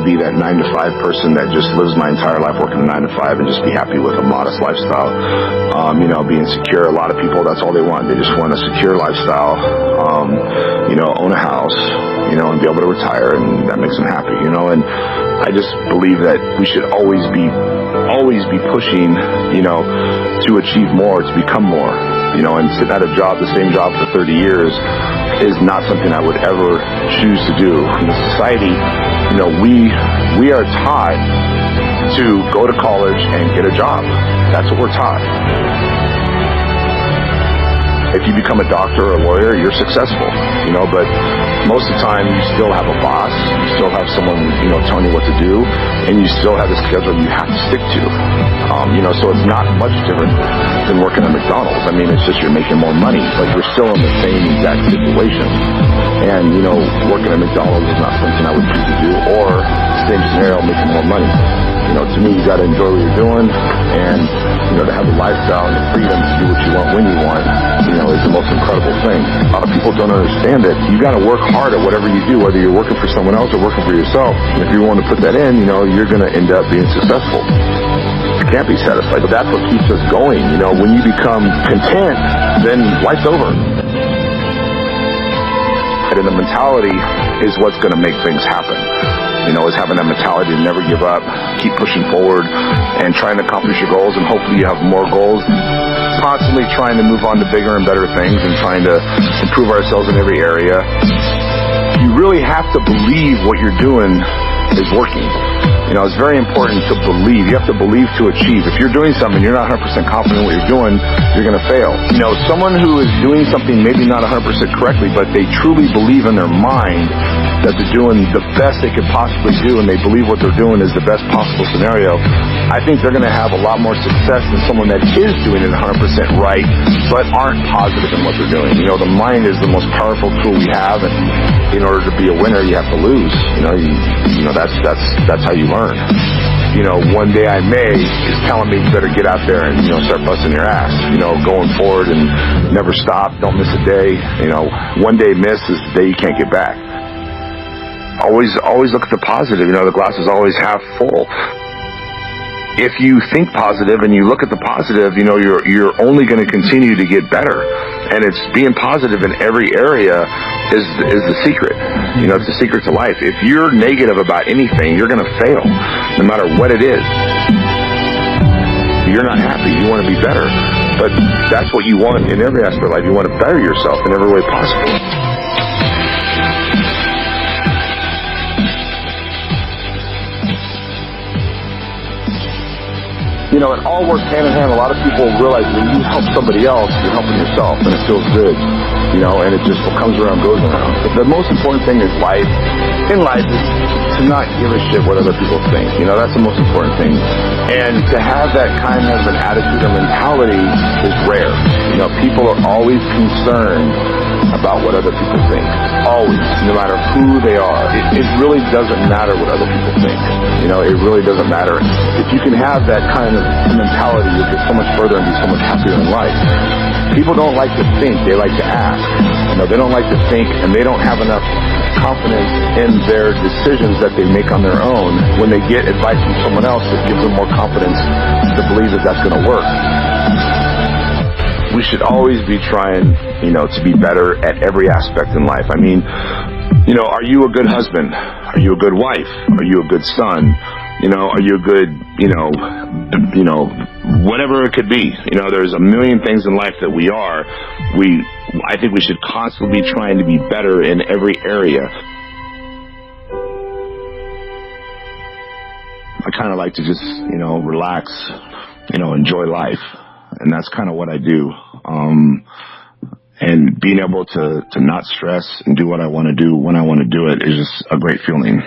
be that 9-to-5 person that just lives my entire life working a 9-to-5 and just be happy with a modest lifestyle. Being secure. A lot of people, that's all they want. They just want a secure lifestyle, own a house, and be able to retire, and that makes them happy, and I just believe that we should always be pushing, to achieve more, to become more, and sitting at a job, the same job for 30 years is not something I would ever choose to do. In society, we are taught to go to college and get a job. That's what we're taught. If you become a doctor or a lawyer, you're successful, but most of the time you still have a boss, you still have someone, telling you what to do, and you still have a schedule you have to stick to. So it's not much different than working at McDonald's. I mean, it's just you're making more money, but you're still in the same exact situation. And, working at McDonald's is not something I would choose to do, or same scenario, making more money. To me, you gotta enjoy what you're doing, and, to have the lifestyle and the freedom to do what you want when you want, is the most incredible thing. A lot of people don't understand that you gotta work hard at whatever you do, whether you're working for someone else or working for yourself. And if you want to put that in, you're gonna end up being successful. You can't be satisfied, but that's what keeps us going. When you become content, then life's over. And the mentality is what's gonna make things happen. Is having that mentality to never give up, keep pushing forward, and trying to accomplish your goals, and hopefully you have more goals. Constantly trying to move on to bigger and better things, and trying to improve ourselves in every area. You really have to believe what you're doing is working. It's very important to believe. You have to believe to achieve. If you're doing something, you're not 100% confident in what you're doing, you're going to fail. Someone who is doing something maybe not 100% correctly, but they truly believe in their mind that they're doing the best they could possibly do, and they believe what they're doing is the best possible scenario, I think they're going to have a lot more success than someone that is doing it 100% right, but aren't positive in what they're doing. The mind is the most powerful tool we have, and in order to be a winner, you have to lose. That's how you learn. One day I may is telling me you better get out there and, start busting your ass, going forward and never stop. Don't miss a day. One day miss is the day you can't get back. Always look at the positive. The glass is always half full. If you think positive and you look at the positive, you're only going to continue to get better. And it's being positive in every area is the secret. It's the secret to life. If you're negative about anything, you're going to fail, no matter what it is. You're not happy. You want to be better. But that's what you want in every aspect of life. You want to better yourself in every way possible. It all works hand in hand. A lot of people realize when you help somebody else, you're helping yourself, and it feels good, and it just comes around, goes around. The most important thing is in life is to not give a shit what other people think. That's the most important thing. And to have that kind of an attitude or mentality is rare. People are always concerned about what other people think. Always, no matter who they are. It really doesn't matter what other people think. It really doesn't matter. If you can have that kind of mentality, you'll get so much further and be so much happier in life. People don't like to think, they like to ask. They don't like to think, and they don't have enough confidence in their decisions that they make on their own. When they get advice from someone else, it gives them more confidence to believe that that's going to work. We should always be trying, to be better at every aspect in life. I mean, are you a good husband? Are you a good wife? Are you a good son? Are you a good, whatever it could be. There's a million things in life that we are. I think we should constantly be trying to be better in every area. I kind of like to just, relax, enjoy life. And that's kind of what I do. And being able to not stress and do what I want to do when I want to do it is just a great feeling.